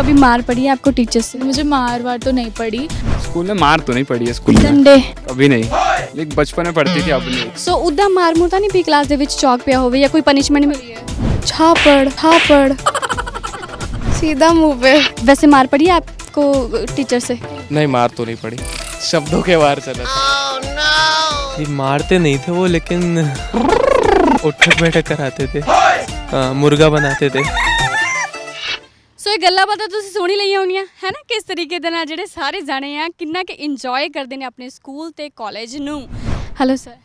कभी मार पड़ी है आपको टीचर से? मुझे मार वार तो नहीं पड़ी। स्कूल में मार तो नहीं पड़ी है, स्कूल में डंडे? कभी नहीं, लेकिन बचपन में पढ़ती थी, अब नहीं। सो उदा मार मुता नहीं पी क्लास ਦੇ ਵਿੱਚ ਚੌਕ ਪਿਆ ਹੋਵੇ या कोई पनिशमेंट मिली है? छापड़ सीधा मुंह पे। वैसे मार पड़ी है आपको टीचर से? नहीं, मार तो नहीं पड़ी, शब्दों के वार चला था। ये मारते नहीं थे वो, लेकिन उठक बैठक कराते थे, मुर्गा बनाते थे। ਸੋ ਇਹ ਗੱਲਾਂ ਬਾਤਾਂ ਤੁਸੀਂ ਸੁਣ ਹੀ ਲਈਆਂ ਹੋਣੀਆਂ ਹੈ ਨਾ, ਕਿਸ ਤਰੀਕੇ ਦੇ ਨਾਲ ਜਿਹੜੇ ਸਾਰੇ ਜਾਣੇ ਆ ਕਿੰਨਾ ਕਿ ਇੰਜੋਏ ਕਰਦੇ ਨੇ ਆਪਣੇ ਸਕੂਲ ਤੇ ਕਾਲਜ ਨੂੰ। Hello sir.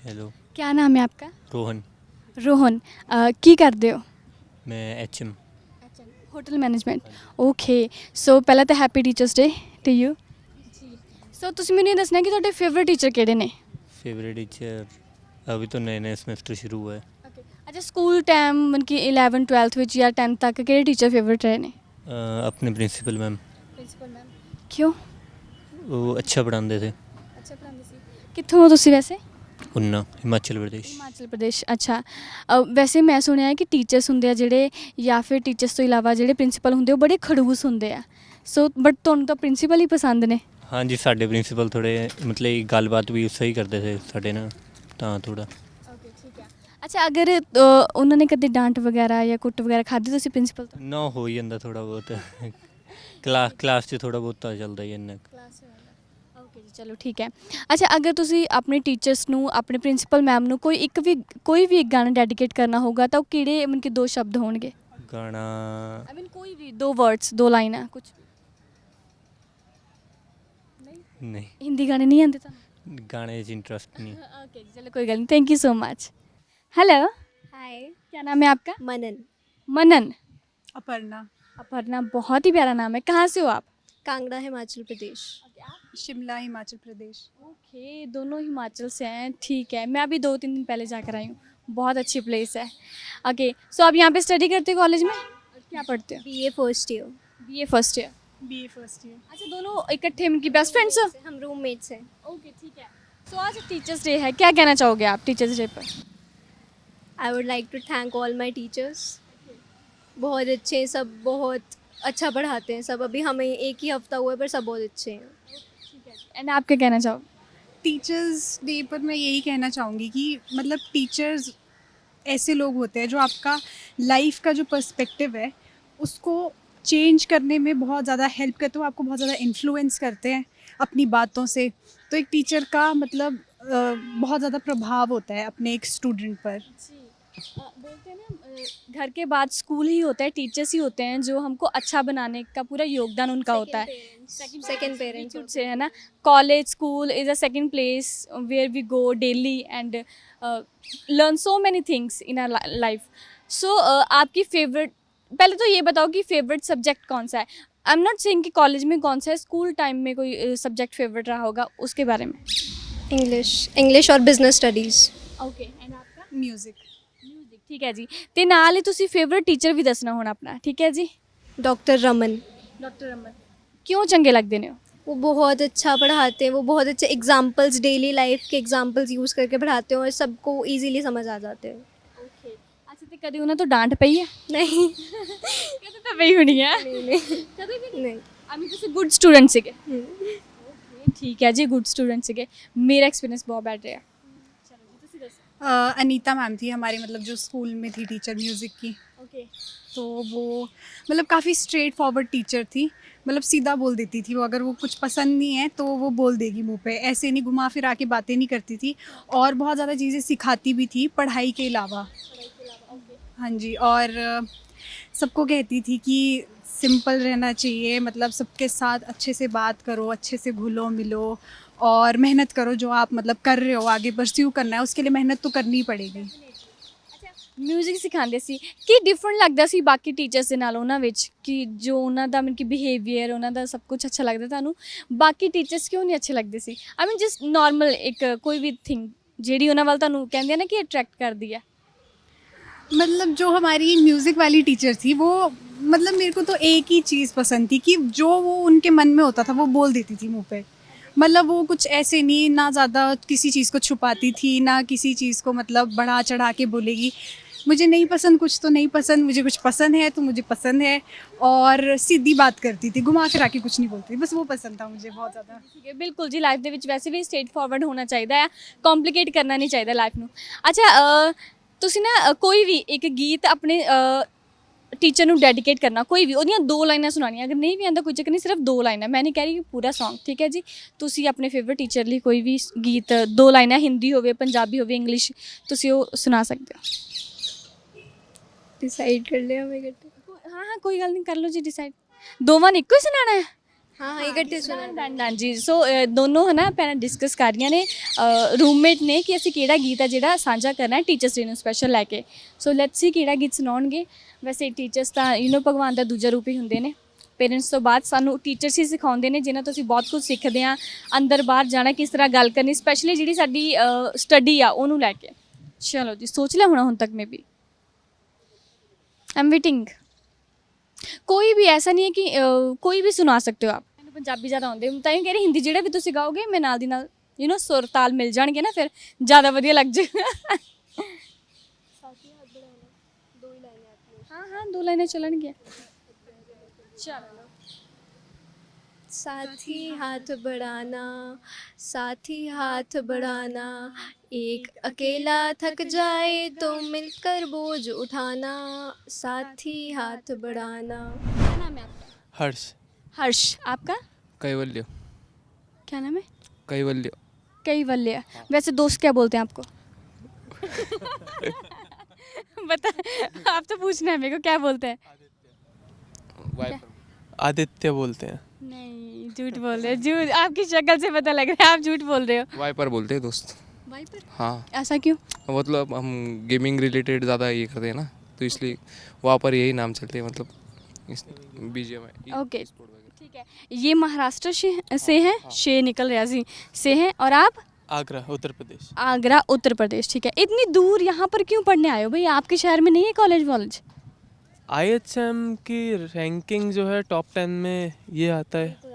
हेलो, क्या नाम है आपका? रोहन। रोहन। की करते हो? मैं HM। Hotel management. Okay. So पहला तो happy teachers day to you. So ਤੁਸੀਂ ਮੈਨੂੰ ਇਹ ਦੱਸਣਾ ਕਿ ਤੁਹਾਡੇ ਫੇਵਰਿਟ ਟੀਚਰ ਕਿਹੜੇ ਨੇ? फेवरेट टीचर अभी तो नए नए सेमेस्टर शुरू हुआ है। अच्छा, स्कूल टाइम मतलब कि 11 12th ਵਿੱਚ ਜਾਂ 10th ਤੱਕ ਕਿਹੜੇ ਟੀਚਰ ਫੇਵਰਿਟ ਰਹੇ ਨੇ? अपने प्रिंसिपल मैम, प्रिंसिपल मैम। क्यों? वो अच्छा पढ़ाते थे। अच्छा ਪੜ੍ਹਾਉਂਦੇ ਸੀ। ਕਿੱਥੋਂ ਹੋ ਤੁਸੀਂ ਵੈਸੇ? उन्ना, हिमाचल प्रदेश। ਹਿਮਾਚਲ ਪ੍ਰਦੇਸ਼। ਅੱਛਾ। ਵੈਸੇ ਮੈਂ ਸੁਣਿਆ ਹੈ ਕਿ ਟੀਚਰਸ ਹੁੰਦੇ ਆ ਜਿਹੜੇ ਜਾਂ ਫਿਰ ਟੀਚਰਸ ਤੋਂ ਇਲਾਵਾ ਜਿਹੜੇ ਪ੍ਰਿੰਸੀਪਲ ਹੁੰਦੇ ਉਹ ਬੜੇ ਖੜੂਸ ਹੁੰਦੇ ਆ। ਸੋ ਬਟ ਤੁਹਾਨੂੰ ਤਾਂ ਪ੍ਰਿੰਸੀਪਲ ਹੀ ਪਸੰਦ ਨੇ। हाँ जी, साढ़े प्रिंसिपल थोड़े मतलब गलबात भी सही करते थे साढ़े ना, ਤਾਂ ਥੋੜਾ। ਓਕੇ, ਠੀਕ ਹੈ। ਅੱਛਾ, ਅਗਰ ਉਹਨਾਂ ਨੇ ਕਦੇ ਡਾਂਟ ਵਗੈਰਾ ਜਾਂ ਕੁੱਟ ਵਗੈਰਾ ਖਾਧੀ ਤੁਸੀਂ ਪ੍ਰਿੰਸੀਪਲ ਤੋਂ? ਨਾ ਹੋ ਹੀ ਜਾਂਦਾ ਥੋੜਾ ਬਹੁਤ। ਕਲਾਸ 'ਚ ਥੋੜਾ ਬਹੁਤ ਤਾਂ ਚੱਲਦਾ ਹੀ ਇੰਨਾ। ਓਕੇ ਜੀ, ਚਲੋ ਠੀਕ ਹੈ। ਅੱਛਾ, ਅਗਰ ਤੁਸੀਂ ਆਪਣੇ ਟੀਚਰਸ ਨੂੰ ਆਪਣੇ ਪ੍ਰਿੰਸੀਪਲ ਮੈਮ ਨੂੰ ਕੋਈ ਵੀ ਇੱਕ ਗਾਣਾ ਡੈਡੀਕੇਟ ਕਰਨਾ ਹੋਊਗਾ ਤਾਂ ਉਹ ਕਿਹੜੇ ਮਤਲਬ ਕਿ ਦੋ ਸ਼ਬਦ ਹੋਣਗੇ? ਗਾਣਾ ਆਈ ਮੀਨ ਕੋਈ ਵੀ ਦੋ ਵਰਡਸ, ਦੋ ਲਾਈਨਾਂ ਕੁਝ? ਨਹੀਂ, हिंदी गाने नहीं आते ਤੁਹਾਨੂੰ? ਗਾਣੇ 'ਚ इंटरेस्ट नहीं। ओके जी, चलो कोई गल नहीं। Thank you so much. Hello, hi. क्या नाम है आपका? मनन। मनन। अपर्णा। अपर्णा, बहुत ही प्यारा नाम है। कहाँ से हो आप? कांगड़ा, हिमाचल प्रदेश। शिमला, हिमाचल प्रदेश। ओके, दोनों हिमाचल से हैं। ठीक है, मैं अभी 2-3 दिन पहले जाकर आई हूँ। बहुत अच्छी प्लेस है। ओके, सो आप यहाँ पे स्टडी करते हो कॉलेज में? क्या पढ़ते हो? BA first year. BA first year. BA first year. अच्छा, दोनों इकट्ठे उनकी बेस्ट फ्रेंड्स हो? हम रूममेट्स हैं। ओके, ठीक है। सो आज टीचर्स डे है, क्या कहना चाहोगे आप टीचर्स डे पर? I would like to thank all my teachers. बहुत अच्छे हैं सब, बहुत अच्छा पढ़ाते हैं सब। अभी हमें एक ही हफ्ता हुआ है पर सब बहुत अच्छे हैं। एंड आप क्या कहना चाहोगे? टीचर्स डे पर मैं यही कहना चाहूँगी कि मतलब टीचर्स ऐसे लोग होते हैं जो आपका लाइफ का जो पर्सपेक्टिव है उसको चेंज करने में बहुत ज़्यादा हेल्प करते हो, आपको बहुत ज़्यादा इन्फ्लुएंस करते हैं अपनी बातों से। तो एक टीचर का मतलब बहुत ज़्यादा प्रभाव होता है अपने एक स्टूडेंट पर। बोलते हैं ना घर के बाद स्कूल ही होता है, टीचर्स ही होते हैं जो हमको अच्छा बनाने का पूरा योगदान उनका होता है। सेकंड पेरेंट्स से है ना, college school is a second place where we go daily and learn so many things in our life. So आपकी फेवरेट, पहले तो ये बताओ कि फेवरेट सब्जेक्ट कौन सा है? आई एम नॉट सेइंग कि कॉलेज में कौन सा है, स्कूल टाइम में कोई सब्जेक्ट फेवरेट रहा होगा उसके बारे में। इंग्लिश और बिजनेस स्टडीज़। ओके, एंड आपका? म्यूज़िक। म्यूजिक। ठीक है जी। ਤੇ ਨਾਲ ਹੀ ਤੁਸੀਂ ਫੇਵਰਿਟ ਟੀਚਰ ਵੀ ਦੱਸਣਾ ਹੁਣ ਆਪਣਾ, ਠੀਕ ਹੈ ਜੀ? डॉक्टर रमन। डॉक्टर रमन क्यों चंगे लगते ने? वो बहुत अच्छा पढ़ाते हैं, वो बहुत अच्छे एग्जाम्पल्स, डेली लाइफ के एग्जाम्पल्स यूज़ करके पढ़ाते हैं और सबको ईजीली समझ आ जाते हैं। ओके। अच्छा, ਤੇ ਕਦੇ ਉਹਨਾਂ ਤੋਂ ਡਾਂਟ ਪਈ ਹੈ? नहीं ਕਦੇ ਤਾਂ ਪਈ ਹੋਣੀ ਹੈ। नहीं ਕਦੇ ਵੀ नहीं। ਆਈ ਮੀਨ ਤੁਸੀਂ ਗੁੱਡ ਸਟੂਡੈਂਟ ਸੀਗੇ? हम्म। ਓਕੇ, ਠੀਕ ਹੈ ਜੀ, गुड स्टूडेंट ਸੀਗੇ। मेरा एक्सपीरियंस बहुत बैड रहा। चलो जी, ਤੁਸੀਂ ਦੱਸੋ। अनीता मैम थी हमारी, मतलब जो स्कूल में थी टीचर म्यूज़िक की। ओके। तो वो मतलब काफ़ी स्ट्रेट फॉरवर्ड टीचर थी, मतलब सीधा बोल देती थी वो। अगर वो कुछ पसंद नहीं है तो वो बोल देगी मुंह पे, ऐसे नहीं घुमा फिरा के बातें नहीं करती थी। और बहुत ज़्यादा चीज़ें सिखाती भी थी पढ़ाई के अलावा। हाँ जी, और सबको कहती थी कि सिंपल रहना चाहिए, मतलब सबके साथ अच्छे से बात करो, अच्छे से घुलो मिलो और मेहनत करो। जो आप मतलब कर रहे हो आगे परस्यू करना है उसके लिए मेहनत तो करनी ही पड़ेगी। ਮਿਊਜ਼ਿਕ ਸਿਖਾਉਂਦੇ ਸੀ, ਕੀ ਡਿਫਰੈਂਟ ਲੱਗਦਾ ਸੀ ਬਾਕੀ ਟੀਚਰਸ ਦੇ ਨਾਲ ਉਹਨਾਂ ਵਿੱਚ, ਕਿ ਜੋ ਉਹਨਾਂ ਦਾ ਮਤਲਬ ਕਿ ਬਿਹੇਵੀਅਰ, ਉਹਨਾਂ ਦਾ ਸਭ ਕੁਝ ਅੱਛਾ ਲੱਗਦਾ ਤੁਹਾਨੂੰ? ਬਾਕੀ ਟੀਚਰਸ ਕਿਉਂ ਨਹੀਂ ਅੱਛੇ ਲੱਗਦੇ ਸੀ? ਆਈ ਮੀਨ ਜਸਟ ਨਾਰਮਲ ਇੱਕ ਕੋਈ ਵੀ ਥਿੰਗ ਜਿਹੜੀ ਉਹਨਾਂ ਵੱਲ ਤੁਹਾਨੂੰ ਕਹਿੰਦੇ ਆ ਨਾ ਕਿ ਅਟਰੈਕਟ ਕਰਦੀ ਹੈ। मतलब जो हमारी म्यूज़िक वाली टीचर थी वो मतलब मेरे को तो एक ही चीज़ पसंद थी कि जो वो उनके मन में होता था वो बोल देती थी मुंह पे। मतलब वो कुछ ऐसे नहीं, ना ज़्यादा किसी चीज़ को छुपाती थी, ना किसी चीज़ को मतलब बढ़ा चढ़ा के बोलेगी। मुझे नहीं पसंद कुछ तो नहीं पसंद, मुझे कुछ पसंद है तो मुझे पसंद है। और सीधी बात करती थी, घुमा फिरा के कुछ नहीं बोलती, बस वो पसंद था मुझे बहुत ज़्यादा। ਠੀਕ ਹੈ ਬਿਲਕੁਲ ਜੀ ਲਾਈਫ ਦੇ ਵਿੱਚ ਵੈਸੇ ਵੀ ਸਟ੍ਰੇਟ ਫਾਰਵਰਡ ਹੋਣਾ ਚਾਹੀਦਾ ਹੈ ਕੰਪਲਿਕੇਟ ਕਰਨਾ ਨਹੀਂ ਚਾਹੀਦਾ ਲਾਈਫ ਨੂੰ ਅੱਛਾ ਤੁਸੀਂ ਨਾ ਕੋਈ ਵੀ ਇੱਕ ਗੀਤ ਆਪਣੇ ਟੀਚਰ ਨੂੰ ਡੈਡੀਕੇਟ ਕਰਨਾ ਕੋਈ ਵੀ ਉਹਦੀਆਂ 2 ਲਾਈਨਾਂ ਸੁਣਾਉਣੀਆਂ ਅਗਰ ਨਹੀਂ ਵੀ ਆਉਂਦਾ ਕੋਈ ਚੱਕਰ ਨਹੀਂ ਸਿਰਫ 2 ਲਾਈਨਾਂ ਮੈਂ ਨਹੀਂ ਕਹਿ ਰਹੀ ਕਿ ਪੂਰਾ Song ਠੀਕ ਹੈ ਜੀ ਤੁਸੀਂ ਆਪਣੇ ਫੇਵਰਿਟ ਟੀਚਰ ਲਈ ਕੋਈ ਵੀ ਗੀਤ 2 ਲਾਈਨਾਂ ਹਿੰਦੀ ਹੋਵੇ ਪੰਜਾਬੀ ਹੋਵੇ ਇੰਗਲਿਸ਼ ਤੁਸੀਂ ਉਹ ਸੁਣਾ ਸਕਦੇ ਹੋ डिसाइड कर लिया हमें इकट्ठे। ਹਾਂ ਹਾਂ ਕੋਈ ਗੱਲ ਨਹੀਂ ਕਰ ਲਓ ਜੀ ਡਿਸਾਈਡ ਦੋਵਾਂ ਨੇ ਇੱਕੋ ਹੀ ਸੁਣਾਉਣਾ ਹੈ हाँ हाँ इकट्ठे सुना। ਡਨ ਜੀ ਸੋ ਦੋਨੋਂ ਹਨਾ ਭੈਣਾਂ ਡਿਸਕਸ ਕਰ ਰਹੀਆਂ ਨੇ ਰੂਮਮੇਟ ਨੇ ਕਿ ਅਸੀਂ ਕਿਹੜਾ ਗੀਤ ਆ ਜਿਹੜਾ ਸਾਂਝਾ ਕਰਨਾ ਹੈ ਟੀਚਰਸ ਡੇ ਨੂੰ ਸਪੈਸ਼ਲ ਲੈ ਕੇ ਸੋ ਲੈਟਸ ਸੀ ਕਿਹੜਾ ਗੀਤ ਸੁਣਾਉਣਗੇ ਵੈਸੇ ਟੀਚਰਸ ਤਾਂ ਭਗਵਾਨ ਦਾ ਦੂਜਾ ਰੂਪ ਹੀ ਹੁੰਦੇ ਨੇ ਪੇਰੈਂਟਸ ਤੋਂ ਬਾਅਦ ਸਾਨੂੰ ਟੀਚਰਸ ਹੀ ਸਿਖਾਉਂਦੇ ਨੇ ਜਿਨ੍ਹਾਂ ਤੋਂ ਅਸੀਂ ਬਹੁਤ ਕੁਝ ਸਿੱਖਦੇ ਹਾਂ ਅੰਦਰ ਬਾਹਰ ਜਾਣਾ ਕਿਸ ਤਰ੍ਹਾਂ ਗੱਲ ਕਰਨੀ ਸਪੈਸ਼ਲੀ ਜਿਹੜੀ ਸਾਡੀ ਸਟੱਡੀ ਆ ਉਹਨੂੰ ਲੈ ਕੇ ਚਲੋ ਜੀ ਸੋਚ ਲਿਆ ਹੋਣਾ ਹੁਣ ਤੱਕ ਮੇ ਵੀ आई एम वेटिंग कोई भी ऐसा नहीं है कि कोई भी सुना सकते हो आप ਮੈਨੂੰ ਪੰਜਾਬੀ ਜ਼ਿਆਦਾ ਆਉਂਦੇ ਤਾਂ ਹੀ ਕਹਿ ਰਹੀ ਹਿੰਦੀ ਜਿਹੜਾ ਵੀ ਤੁਸੀਂ ਗਾਓਗੇ ਮੈਂ ਨਾਲ ਦੀ ਨਾਲ ਸੁਰ ਤਾਲ ਮਿਲ ਜਾਣਗੇ ਨਾ ਫਿਰ ਜ਼ਿਆਦਾ ਵਧੀਆ ਲੱਗ ਜਾਏਗਾ ਹਾਂ ਹਾਂ 2 ਲਾਈਨਾਂ ਚੱਲਣਗੀਆਂ ਚਲੋ साथी हाथ बढ़ाना, साथी हाथ बढ़ाना, एक अकेला थक जाए तो मिलकर बोझ उठाना, साथी हाथ बढ़ाना। क्या नाम है आपका हर्ष। हर्ष आपका कैवल्य। क्या नाम है कैवल्य। कैवल्य वैसे दोस्त क्या बोलते हैं आपको बता आप तो पूछना है मेरे को क्या बोलते हैं आदित्य बोलते हैं। नहीं झूठ बोल रहे हो झूठ आपकी शक्ल से पता लग रहा है आप झूठ बोल रहे हो वाइपर बोलते हैं दोस्त। वाइपर हाँ ऐसा क्यों मतलब हम गेमिंग रिलेटेड ज़्यादा ये करते हैं ना तो इसलिए वहाँ पर यही नाम चलते हैं मतलब BGMI। ओके ठीक है ये महाराष्ट्र से हैं शे निकल रहा से हैं और आप आगरा उत्तर प्रदेश। आगरा उत्तर प्रदेश ठीक है इतनी दूर यहाँ पर क्यों पढ़ने आए हो भाई आपके शहर में नहीं है कॉलेज वॉलेज IHM की रैंकिंग जो है टॉप 10 में ये आता है।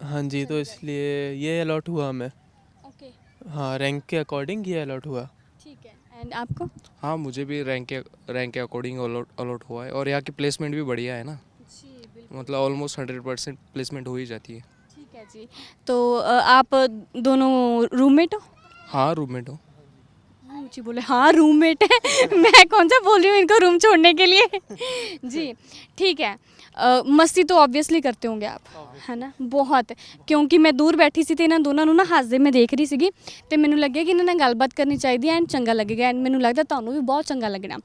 हाँ जी तो इसलिए ये अलॉट हुआ हमें। ओके हाँ रैंक के अकॉर्डिंग ये अलॉट हुआ। ठीक है एंड आपको हाँ मुझे भी रैंक के अकॉर्डिंग अलॉट हुआ है और यहाँ की प्लेसमेंट भी बढ़िया है ना जी बिल्कुल मतलब ऑलमोस्ट 100% प्लेसमेंट हो ही जाती है। ठीक है जी तो आप दोनों रूममेट हो हाँ रूममेट हो। जी बोले हाँ रूममेट है मैं कौन सा बोल रही हूँ इनको रूम छोड़ने के लिए जी ठीक है मस्ती तो ऑब्वियसली करते होंगे आप है ना बहुत ਕਿਉਂਕਿ ਮੈਂ ਦੂਰ ਬੈਠੀ ਸੀ ਤੇ ਇਹਨਾਂ ਦੋਨਾਂ ਨੂੰ ਨਾ ਹੱਸਦੇ ਮੈਂ ਦੇਖ ਰਹੀ ਸੀਗੀ ਤੇ ਮੈਨੂੰ ਲੱਗਿਆ ਕਿ ਇਹਨਾਂ ਨਾਲ ਗੱਲਬਾਤ ਕਰਨੀ ਚਾਹੀਦੀ ਹੈ ਐਂਡ ਚੰਗਾ ਲੱਗੇਗਾ ਐਂਡ ਮੈਨੂੰ ਲੱਗਦਾ ਤੁਹਾਨੂੰ ਵੀ ਬਹੁਤ ਚੰਗਾ ਲੱਗਣਾ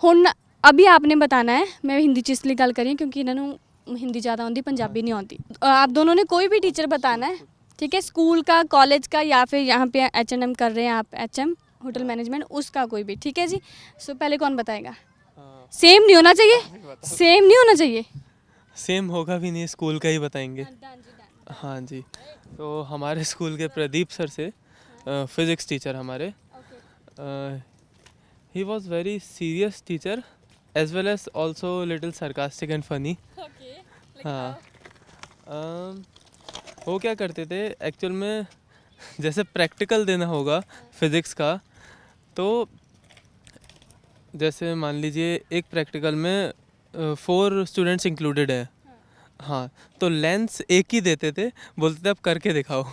ਹੁਣ अभी आपने बताना है मैं हिंदी ਚ ਇਸ ਲਈ ਗੱਲ ਕਰ ਰਹੀ ਹਾਂ क्योंकि ਇਹਨਾਂ ਨੂੰ हिंदी ज़्यादा आती पंजाबी नहीं आती आप दोनों ने कोई भी टीचर बताना है ठीक है स्कूल का कॉलेज का या फिर यहाँ पे H&M कर रहे हैं आप HM होटल मैनेजमेंट उसका कोई भी ठीक है जी सो पहले कौन बताएगा सेम नहीं होना चाहिए सेम नहीं होना चाहिए सेम होगा भी नहीं स्कूल का ही बताएंगे। हाँ जी तो हमारे स्कूल के प्रदीप सर से फिज़िक्स टीचर हमारे ही was very serious teacher as well as also little sarcastic and funny. हाँ वो क्या करते थे एक्चुअल में जैसे प्रैक्टिकल देना होगा फिज़िक्स का तो जैसे मान लीजिए एक प्रैक्टिकल में 4 स्टूडेंट्स इंक्लूडेड है। हाँ तो लेंस एक ही देते थे बोलते थे अब करके दिखाओ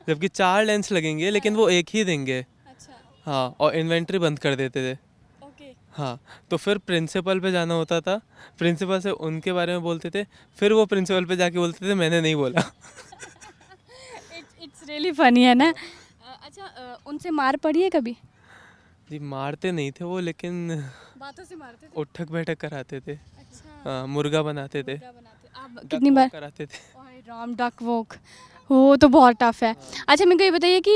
जबकि 4 लेंस लगेंगे लेकिन वो एक ही देंगे। हाँ और इन्वेंट्री बंद कर देते थे। हाँ तो फिर प्रिंसिपल पे जाना होता था प्रिंसिपल से उनके बारे में बोलते थे फिर वो प्रिंसिपल पे जाके बोलते थे मैंने नहीं बोला। इट्स रियली फनी है ना अच्छा उनसे मार पड़ी है कभी जी मारते नहीं थे वो लेकिन बातों से मारते थे उठक बैठक कराते थे। अच्छा हाँ मुर्गा बनाते थे आप कितनी बार कराते थे। ओए राम डक वॉक वो तो बहुत टफ है। अच्छा मेरे को ये बताइए कि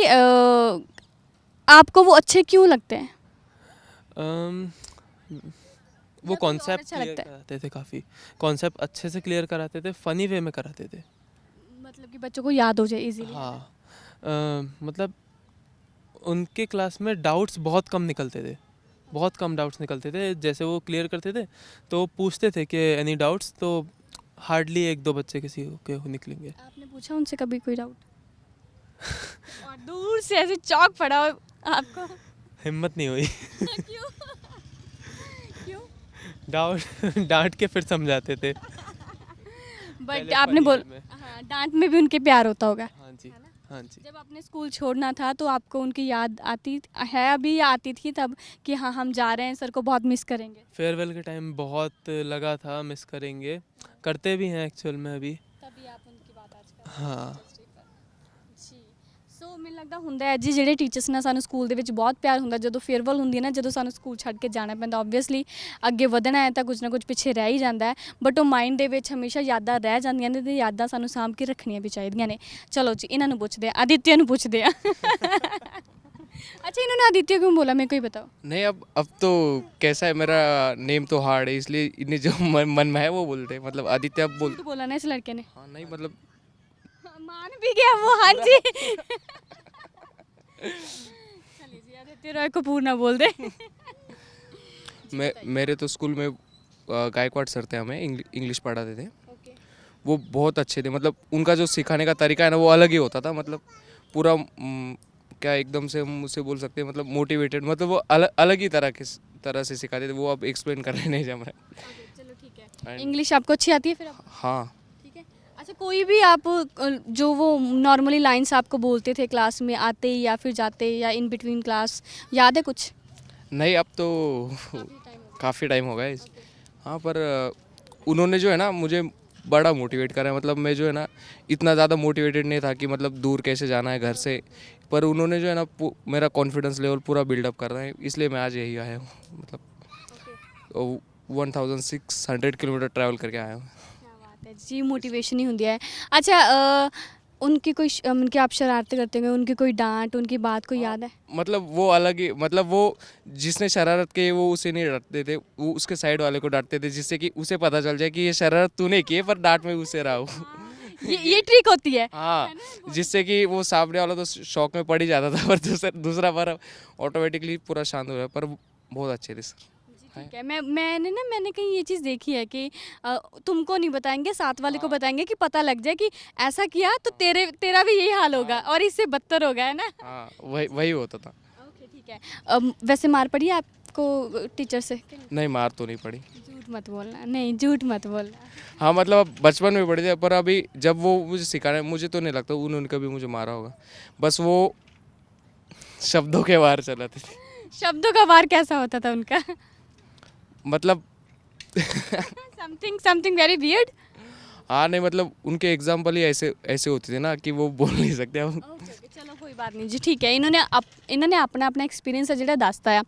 आपको वो अच्छे क्यों लगते हैं वो कॉन्सेप्ट अच्छा क्लियर लगता है। कराते थे काफ़ी कॉन्सेप्ट अच्छे से क्लियर कराते थे फ़नी वे में कराते थे। मतलब कि बच्चों को याद हो जाए इजीली हाँ मतलब उनके क्लास में डाउट्स बहुत कम निकलते थे बहुत कम डाउट्स निकलते थे जैसे वो क्लियर करते थे तो पूछते थे कि एनी डाउट्स तो हार्डली 1-2 बच्चे किसी के निकलेंगे। आपने पूछा उनसे कभी कोई डाउट और दूर से ऐसे चौक पड़ा हो आपको हिम्मत नहीं हुई। क्यों क्यों डांट डांट के फिर समझाते थे। बट पहले आपने funny बोल way में। हाँ, डांट में भी उनके प्यार होता होगा। हाँ जी, हाँ जी। जब आपने स्कूल छोड़ना था तो आपको उनकी याद आती है, अभी या आती थी तब, कि हाँ हम जा रहे हैं, सर को बहुत मिस करेंगे? फेयरवेल के टाइम बहुत लगा था मिस करेंगे, करते भी हैं एक्चुअल में अभी। तभी आप उनकी बात आज कर हाँ ਜੀ ਸੋ ਮੈਨੂੰ ਲੱਗਦਾ ਹੁੰਦਾ ਹੈ ਜੀ, ਜਿਹੜੇ ਟੀਚਰਸ ਨਾਲ ਸਾਨੂੰ ਸਕੂਲ ਦੇ ਵਿੱਚ ਬਹੁਤ ਪਿਆਰ ਹੁੰਦਾ, ਜਦੋਂ ਫੇਅਰਵੈਲ ਹੁੰਦੀ ਹੈ ਨਾ, ਜਦੋਂ ਸਾਨੂੰ ਸਕੂਲ ਛੱਡ ਕੇ ਜਾਣਾ ਪੈਂਦਾ, ਆਬਵੀਅਸਲੀ ਅੱਗੇ ਵਧਣਾ ਹੈ ਤਾਂ ਕੁਝ ਨਾ ਕੁਝ ਪਿੱਛੇ ਰਹਿ ਹੀ ਜਾਂਦਾ ਹੈ, ਬਟ ਉਹ ਮਾਈਂਡ ਦੇ ਵਿੱਚ ਹਮੇਸ਼ਾ ਯਾਦਾਂ ਰਹਿ ਜਾਂਦੀਆਂ ਨੇ ਤੇ ਯਾਦਾਂ ਸਾਨੂੰ ਸਾਂਭ ਕੇ ਰੱਖਣੀਆਂ ਵੀ ਚਾਹੀਦੀਆਂ ਨੇ। ਚਲੋ ਜੀ ਇਹਨਾਂ ਨੂੰ ਪੁੱਛਦੇ ਆ, ਆਦਿਤਿਆ ਨੂੰ ਪੁੱਛਦੇ ਆ। अच्छा इन्होंने आदित्य क्यों बोला, मेरे को ही बताओ। नहीं, अब तो कैसा है, मेरा नेम तो हार्ड है, इसलिए इन्हें जो मन में है वो बोलते हैं। मतलब आदित्य अब बोल। तो बोला ना इस लड़के ने। हाँ नहीं मतलब मान भी गया वो, हाँ जी। चलिए जी, आदित्य रॉय कपूर ना बोल दे। मेरे तो स्कूल में गायकवाड़ सर थे, हमें इंग्लिश पढ़ाते थे। ओके वो बहुत अच्छे थे। मतलब उनका जो सिखाने का तरीका है ना, वो अलग ही होता था। मतलब पूरा क्या एकदम से हम उसे बोल सकते हैं, मतलब मोटिवेटेड, मतलब वो अलग ही तरह से सिखाते थे। वो अब एक्सप्लेन करने नहीं जम रहा चलो ठीक है। And- इंग्लिश आपको अच्छी आती है फिर अब? हाँ ठीक है। अच्छा कोई भी आप जो वो नॉर्मली लाइंस आपको बोलते थे क्लास में आते ही या फिर जाते या इन बिटवीन क्लास, याद है कुछ? नहीं, अब तो काफ़ी टाइम हो गया हाँ, पर उन्होंने जो है ना मुझे बड़ा मोटिवेट करा है। मतलब मैं जो है ना इतना ज़्यादा मोटिवेटेड नहीं था कि मतलब दूर कैसे जाना है घर से, पर उन्होंने जो है ना मेरा कॉन्फिडेंस लेवल पूरा बिल्डअप कर रहे हैं, इसलिए मैं आज यही आया हूँ। मतलब 1600 किलोमीटर ट्रैवल करके आया हूँ। क्या बात है जी, मोटिवेशन ही होती है। अच्छा उनकी कोई उनकी आप शरारतें करते होंगे, उनकी कोई डांट, उनकी बात कोई याद है? मतलब वो अलग ही, मतलब वो जिसने शरारत की वो उसे नहीं डांटते थे, वो उसके साइड वाले को डांटते थे, जिससे कि उसे पता चल जाए कि ये शरारत तूने की है, पर डांट में उसे रहा हूँ। ये ट्रिक होती है। हाँ, जिससे कि वो सामने वाला तो शौक में पड़ ही जाता था, पर दूसरा बार ऑटोमेटिकली पूरा शांत हो गया। पर बहुत अच्छे थे सर। ठीक है। मैंने कहीं ये चीज़ देखी है कि तुमको नहीं बताएंगे, साथ वाले को बताएंगे कि पता लग जाए कि ऐसा किया तो तेरा भी यही हाल होगा और इससे बदतर होगा, है ना? हाँ, वही होता था। ओके ठीक है। वैसे मार पड़ी है आपको टीचर से? नहीं, मार तो नहीं पड़ी। झूठ मत बोलना, नहीं झूठ मत बोलना। हाँ, मतलब अब बचपन में पड़ी थी, पर अभी जब वो मुझे सिखाने, मुझे तो नहीं लगता उन्होंने कभी मुझे मारा होगा। बस वो शब्दों के वार चलाते थे। शब्दों का वार कैसा होता था उनका? मतलब समथिंग वेरी वियर्ड। हाँ नहीं, मतलब उनके एग्जाम्पल ही ऐसे होते थे ना कि वो बोल नहीं सकते अब। ਓਕੇ ਚਲੋ ਕੋਈ ਬਾਤ ਨਹੀਂ ਜੀ, ਠੀਕ ਹੈ। ਇਹਨਾਂ ਨੇ ਆਪਣਾ ਐਕਸਪੀਰੀਅੰਸ ਹੈ ਜਿਹੜਾ ਦੱਸਤਾ ਆ,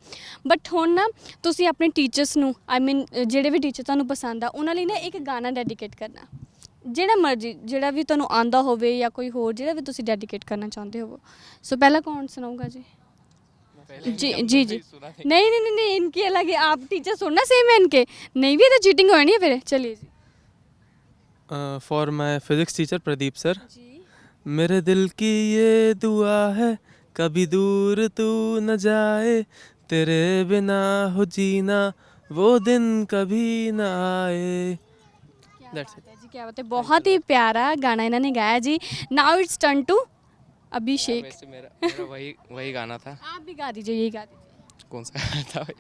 ਬਟ ਹੁਣ ਨਾ ਤੁਸੀਂ ਆਪਣੇ ਟੀਚਰਸ ਨੂੰ, ਆਈ ਮੀਨ ਜਿਹੜੇ ਵੀ ਟੀਚਰ ਤੁਹਾਨੂੰ ਪਸੰਦ ਆ, ਉਹਨਾਂ ਲਈ ਨਾ ਇੱਕ ਗਾਣਾ ਡੈਡੀਕੇਟ ਕਰਨਾ, ਜਿਹੜਾ ਮਰਜ਼ੀ, ਜਿਹੜਾ ਵੀ ਤੁਹਾਨੂੰ ਆਂਦਾ ਹੋਵੇ ਜਾਂ ਕੋਈ ਹੋਰ ਜਿਹੜਾ ਵੀ ਤੁਸੀਂ ਡੈਡੀਕੇਟ ਕਰਨਾ ਚਾਹੁੰਦੇ ਹੋ। ਸੋ ਪਹਿਲਾਂ ਕੌਣ ਸੁਣਾਊਗਾ जी? जी जी जी नहीं, इनकी अलग है। आप टीचर सुनना सेम है इनके, नहीं भी तो चीटिंग हो नहीं है फिर। चलिए जी। For my physics teacher Pradeep sir, ji मेरे दिल की ये दुआ है कभी दूर तू न जाए, तेरे बिना हो जीना वो दिन कभी न आए। क्या That's बात है जी, क्या बात है। बहुत ही प्यारा गाना इन्होंने गाया जी। नाउ इट्स टर्न टू अभिषेक। वैसे मेरा वही गाना था। आप भी गा दीजिए, यही गा दीजिए। कौन सा गाना था भाई?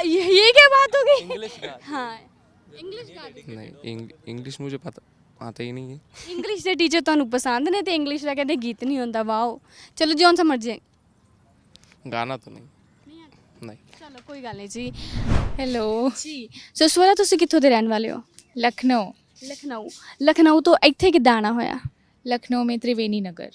ये क्या बात हो गई? इंग्लिश गा हाँ इंग्लिश गा दीजिए। नहीं, इंग्लिश मुझे आता ही नहीं है। इंग्लिश ਦੇ ਟੀਚਰ ਤੁਹਾਨੂੰ ਪਸੰਦ ਨੇ ਤੇ ਇੰਗਲਿਸ਼ ਦਾ ਕਹਿੰਦੇ ਗੀਤ ਨਹੀਂ ਹੁੰਦਾ। ਵਾਓ, ਚਲੋ ਜੌਨ ਸਮਝ ਜੇ। गाना तो नहीं। ਚਲੋ ਕੋਈ ਗੱਲ ਨਹੀਂ ਜੀ। हेलो ਜੀ ਸੋ ਸਵਰਾ ਤੁਸੀਂ ਕਿੱਥੋਂ ਦੇ ਰਹਿਣ ਵਾਲੇ ਹੋ? लखनऊ लखनऊ तो ਇੱਥੇ ਕਿੱਦਾਂ ਆਣਾ ਹੋਇਆ? लखनऊ में त्रिवेणी नगर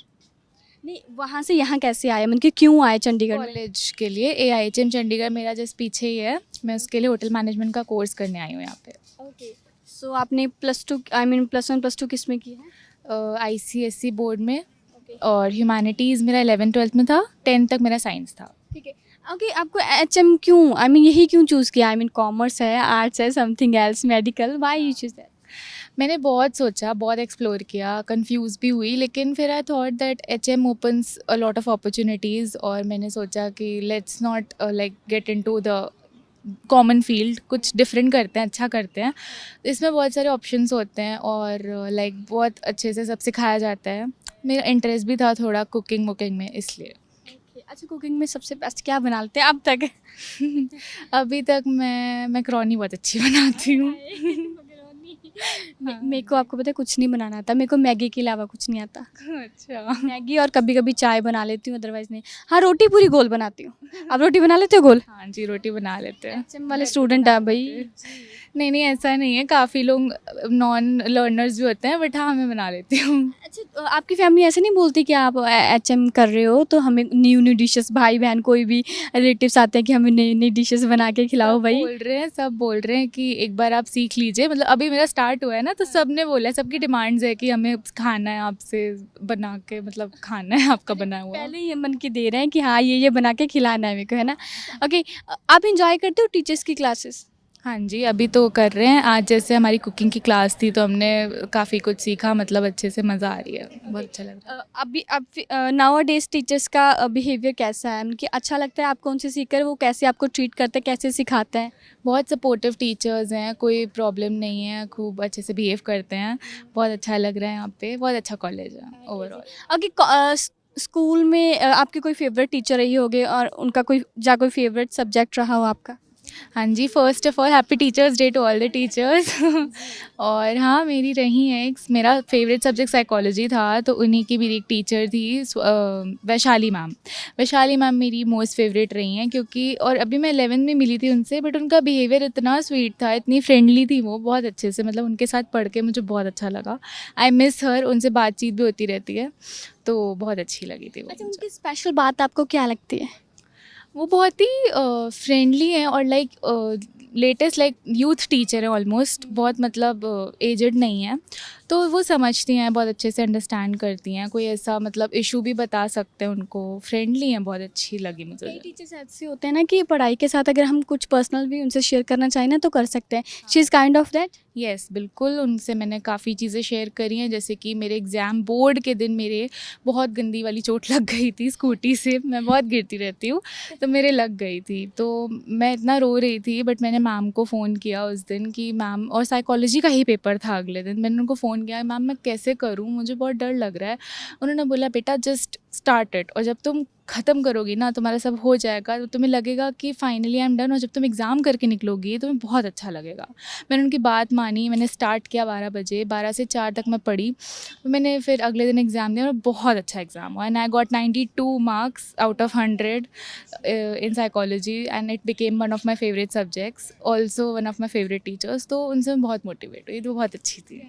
नहीं वहाँ से यहाँ कैसे आए, मतलब कि क्यों आए चंडीगढ़ में? कॉलेज के लिए AIHM चंडीगढ़ मेरा जस्ट पीछे ही है, मैं उसके लिए होटल मैनेजमेंट का कोर्स करने आई हूँ यहाँ पे। ओके सो आपने +2 आई मीन +1 +2 किस में की है? ICSE बोर्ड में, और ह्यूमैनिटीज़ मेरा 11th-12th में था, 10th तक मेरा साइंस था। ठीक है। ओके आपको HM क्यों, आई मीन यही क्यों चूज़ किया? आई मीन कॉमर्स है, आर्ट्स है, something else, medical, why you choose that? मैंने बहुत सोचा, बहुत एक्सप्लोर किया, कंफ्यूज भी हुई, लेकिन फिर I thought that HM opens a lot of opportunities, और मैंने सोचा कि let's not like get into the common field, कुछ डिफरेंट करते हैं, अच्छा करते हैं। इसमें बहुत सारे ऑप्शंस होते हैं और लाइक बहुत अच्छे से सब सिखाया जाता है। मेरा इंटरेस्ट भी था थोड़ा कुकिंग वुकिंग में, इसलिए। अच्छा, कुकिंग में सबसे बेस्ट क्या बना लेते हैं अब तक? अभी तक मैं मैक्रोनी बहुत अच्छी बनाती हूँ। मेरे को, आपको पता है, कुछ नहीं बनाना आता। मेरे को मैगी के अलावा कुछ नहीं आता। अच्छा। मैगी और कभी कभी चाय बना लेती हूँ, अदरवाइज नहीं। हाँ, रोटी पूरी गोल बनाती हूँ। आप रोटी बना लेते हो गोल? हाँ जी, रोटी बना लेते हैं। एचएम वाले स्टूडेंट है भाई। नहीं नहीं, ऐसा नहीं है, काफ़ी लोग नॉन लर्नर्स भी होते हैं, बट हाँ मैं बना लेती हूँ। अच्छा, तो आपकी फैमिली ऐसे नहीं बोलती कि आप एचएम कर रहे हो तो हमें न्यू न्यू डिशेस, भाई बहन कोई भी रिलेटिव्स आते हैं कि हमें नई नई डिशेस बना के खिलाओ भाई? सब बोल रहे हैं कि एक बार आप सीख लीजिए। मतलब अभी मेरा स्टार्ट हुआ है ना, तो सब ने बोला है, सबकी डिमांड्स है कि हमें खाना है आपसे बना के, मतलब खाना है आपका बना हुआ। पहले ये मन के दे रहे हैं कि हाँ ये बना के खिलाना है मेरे को, है ना? ओके, आप इंजॉय करते हो टीचर्स की क्लासेस? हाँ जी, अभी तो कर रहे हैं। आज जैसे हमारी कुकिंग की क्लास थी तो हमने काफ़ी कुछ सीखा, मतलब अच्छे से मज़ा आ रही है, बहुत अच्छा लग रहा है। अभी अब नाउ डेज टीचर्स का बिहेवियर कैसा है? उनकी अच्छा लगता है आपको उनसे सीखकर? वो कैसे आपको ट्रीट करते हैं, कैसे सिखाते हैं? बहुत सपोर्टिव टीचर्स हैं, कोई प्रॉब्लम नहीं है, खूब अच्छे से बिहेव करते हैं, बहुत अच्छा लग रहा है यहाँ पे, बहुत अच्छा कॉलेज है ओवरऑल। ओके, स्कूल में आपकी कोई फेवरेट टीचर रही होगी और उनका कोई फेवरेट सब्जेक्ट रहा हो आपका? हाँ जी, first of all happy teachers day to all the teachers. और हाँ, मेरी रही हैं एक, मेरा फेवरेट सब्जेक्ट साइकोलॉजी था, तो उन्हीं की मेरी एक टीचर थी वैशाली मैम। वैशाली मैम मेरी मोस्ट फेवरेट रही हैं, क्योंकि और अभी मैं 11th में मिली थी उनसे, बट उनका बिहेवियर इतना स्वीट था, इतनी फ्रेंडली थी वो, बहुत अच्छे से, मतलब उनके साथ पढ़ के मुझे बहुत अच्छा लगा। आई मिस हर, उनसे बातचीत भी होती रहती है, तो बहुत अच्छी लगी थी वो अच्छा, मुझे। उनकी स्पेशल बात आपको क्या लगती है? वो बहुत ही फ्रेंडली हैं और like latest like youth teacher है ऑलमोस्ट, बहुत मतलब एजड नहीं है, तो वो समझती हैं, बहुत अच्छे से अंडरस्टैंड करती हैं, कोई ऐसा मतलब इशू भी बता सकते हैं उनको, फ्रेंडली हैं, बहुत अच्छी लगी कई मुझे। टीचर्स ऐसे होते हैं ना कि पढ़ाई के साथ अगर हम कुछ पर्सनल भी उनसे शेयर करना चाहें ना तो कर सकते हैं। She is kind of that. Yes, बिल्कुल, उनसे मैंने काफ़ी चीज़ें शेयर करी हैं, जैसे कि मेरे एग्ज़ाम बोर्ड के दिन मेरे बहुत गंदी वाली चोट लग गई थी स्कूटी से, मैं बहुत गिरती रहती हूँ, तो मेरे लग गई थी, तो मैं इतना रो रही थी, बट मैंने मैम को फ़ोन किया उस दिन कि मैम, और साइकोलॉजी का ही पेपर था अगले दिन, मैंने उनको फ़ोन किया, मैम मैं कैसे करूँ, मुझे बहुत डर लग रहा है। उन्होंने बोला बेटा जस्ट स्टार्ट इट, और जब तुम ख़त्म करोगी ना, तुम्हारा सब हो जाएगा, तो तुम्हें लगेगा कि फाइनली आई एम डन, और जब तुम एग्ज़ाम करके निकलोगी तुम्हें बहुत अच्छा लगेगा। मैंने उनकी बात मानी, मैंने स्टार्ट किया 12 बजे, 12 से 4 तक मैं पढ़ी, मैंने फिर अगले दिन एग्ज़ाम दिया और बहुत अच्छा एग्ज़ाम हुआ, and I got 92 marks out of 100 in psychology, and it became one of my favourite subjects, also one of my favourite teachers, तो उनसे मैं बहुत मोटिवेट हुई, तो बहुत अच्छी थी।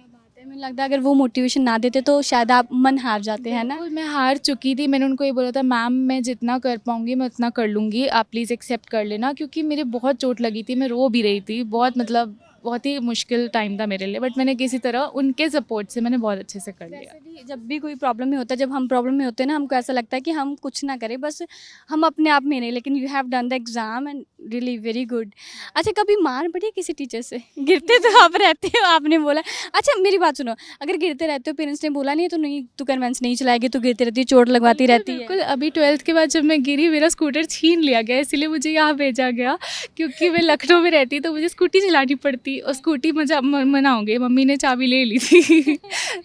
मुझे लगता है अगर वो मोटिवेशन ना देते तो शायद आप मन हार जाते हैं ना? बिल्कुल, मैं हार चुकी थी, मैंने उनको ये बोला था मैम मैं जितना कर पाऊँगी मैं उतना कर लूँगी, आप प्लीज़ एक्सेप्ट कर लेना, क्योंकि मेरे बहुत चोट लगी थी, मैं रो भी रही थी, बहुत मतलब बहुत ही मुश्किल टाइम था मेरे लिए, बट मैंने किसी तरह उनके सपोर्ट से मैंने बहुत अच्छे से कर लिया। वैसे भी जब भी कोई प्रॉब्लम में होता है, जब हम प्रॉब्लम में होते हैं ना, हमको ऐसा लगता है कि हम कुछ ना करें, बस हम अपने आप में नहीं, लेकिन you have done the exam and really very good. अच्छा, कभी मार पड़ी है किसी टीचर से? गिरते तो आप रहते हो, आपने बोला। अच्छा मेरी बात सुनो, अगर गिरते रहते हो, पेरेंट्स ने बोला नहीं तो नहीं, तू कन्वेंस नहीं चलाएगी, तू गिरती रहती है, चोट लगवाती रहती है? बिल्कुल, अभी 12th के बाद जब मैं गिरी मेरा स्कूटर छीन लिया गया, इसीलिए मुझे यहाँ भेजा गया, क्योंकि मैं लखनऊ में रहती तो मुझे स्कूटी चलानी पड़ती, और स्कूटी मना हो गई, मम्मी ने चाबी ले ली थी।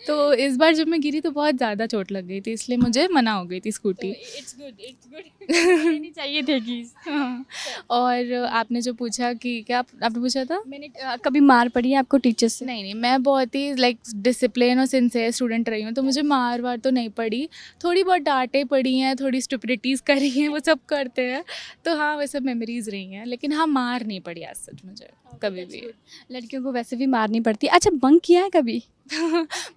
तो इस बार जब मैं गिरी तो बहुत ज़्यादा चोट लग गई थी, इसलिए मुझे मना हो गई थी स्कूटी। इट्स गुड नहीं चाहिए थे कि। हाँ, और आपने जो पूछा कि क्या आपने पूछा था? मैंने कभी मार पड़ी है आपको टीचर से? नहीं, मैं बहुत ही लाइक डिसिप्लिन और सिंसियर स्टूडेंट रही हूँ, तो मुझे मार वार तो नहीं पड़ी, थोड़ी बहुत डाँटें पड़ी हैं, थोड़ी स्टुपिडिटीज़ करी हैं, वो सब करते हैं, तो हाँ वो सब मेमोरीज़ रही हैं, लेकिन हाँ मार नहीं पड़ी आज सच मुझे कभी भी। लड़कियों को वैसे भी मार नहीं पड़ती। अच्छा, बंक किया है कभी?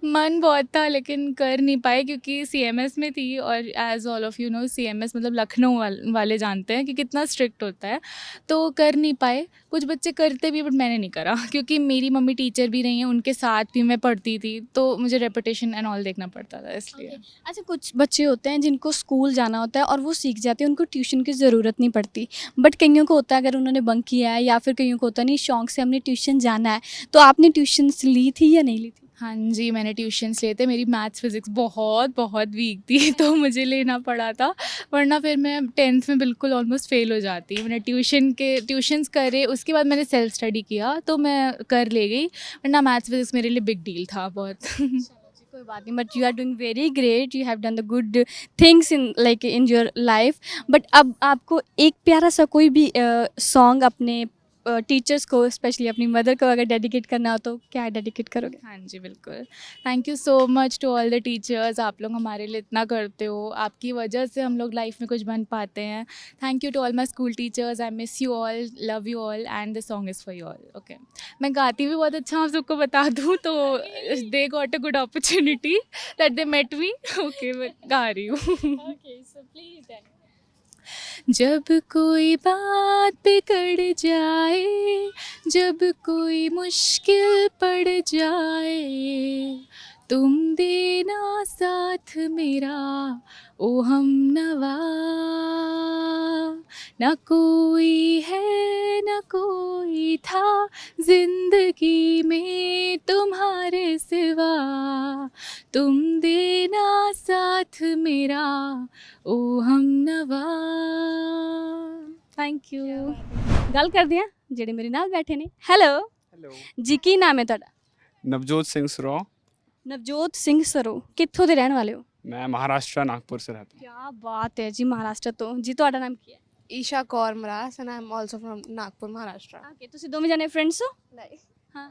मन बहुत था लेकिन कर नहीं पाए, क्योंकि सीएमएस में थी, और as all of you know CMS मतलब लखनऊ वाले जानते हैं कि कितना स्ट्रिक्ट होता है, तो कर नहीं पाए। कुछ बच्चे करते भी, बट मैंने नहीं करा, क्योंकि मेरी मम्मी टीचर भी रही हैं, उनके साथ भी मैं पढ़ती थी, तो मुझे रेपुटेशन एंड ऑल देखना पड़ता था इसलिए। अच्छा, कुछ बच्चे होते हैं जिनको स्कूल जाना होता है और वो सीख जाते हैं, उनको ट्यूशन की ज़रूरत नहीं पड़ती, बट कईयों को होता है अगर उन्होंने बंक किया है, या फिर कईयों को होता नहीं शौक से हमने ट्यूशन जाना है, तो आपने ट्यूशन्स ली थी या नहीं ली थी? हाँ जी, मैंने ट्यूशन्स लिए थे, मेरी मैथ्स फिज़िक्स बहुत वीक थी, तो मुझे लेना पड़ा था, वरना फिर मैं 10th में बिल्कुल ऑलमोस्ट फ़ेल हो जाती। मैंने ट्यूशन्स करे, उसके बाद मैंने सेल्फ स्टडी किया, तो मैं कर ले गई, वरना मैथ्स फिज़िक्स मेरे लिए बिग डील था बहुत। कोई कोई बात नहीं, but you are doing very great, you have done the good things in your life. But अब आपको एक प्यारा सा कोई भी सॉन्ग अपने टीचर्स को, स्पेशली अपनी मदर को अगर डेडिकेट करना हो तो क्या डेडिकेट करोगे? हाँ जी, बिल्कुल. Thank you so much to all the teachers. आप लोग हमारे लिए इतना करते हो, आपकी वजह से हम लोग लाइफ में कुछ बन पाते हैं. Thank you to all my school teachers. I miss you all, love you all, and the song is for you all. Okay, मैं गाती भी बहुत अच्छा हूँ, आप सबको बता दूँ, तो they got a good opportunity that they met me. Okay, मैं गा रही हूँ. Okay, so please then. जब कोई बात बिगड़ जाए, जब कोई मुश्किल पड़ जाए, तुम देना साथ मेरा, ओ हम नवा. न कोई है न कोई था जिंदगी में तुम्हारे सिवा, तुम देना साथ मेरा, ओ हम नवा. Thank you. ਗੱਲ ਕਰਦੇ ਆ ਜਿਹੜੇ ਮੇਰੇ ਨਾਲ ਬੈਠੇ ਨੇ. ਹੈਲੋ ਹੈਲੋ ਜੀ, ਕੀ ਨਾਮ ਹੈ ਤੁਹਾਡਾ? नवजोत सिंह सुरो ਨਵਜੋਤ ਸਿੰਘ ਸਰੋ. ਕਿੱਥੋਂ ਦੇ ਰਹਿਣ ਵਾਲੇ ਹੋ? मैं महाराष्ट्र नागपुर से रहता ਕੀ ਬਾਤ ਹੈ ਜੀ, ਮਹਾਰਾਸ਼ਟਰ ਤੋਂ ਜੀ. ਤੁਹਾਡਾ ਨਾਮ ਕੀ ਹੈ? Isha Kaur Maras and I'm also from Nagpur, Maharashtra. Okay, ਤੁਸੀਂ ਦੋਵੇਂ ਜਣੇ ਫਰੈਂਡਸ ਹੋ? नहीं. ਹਾਂ.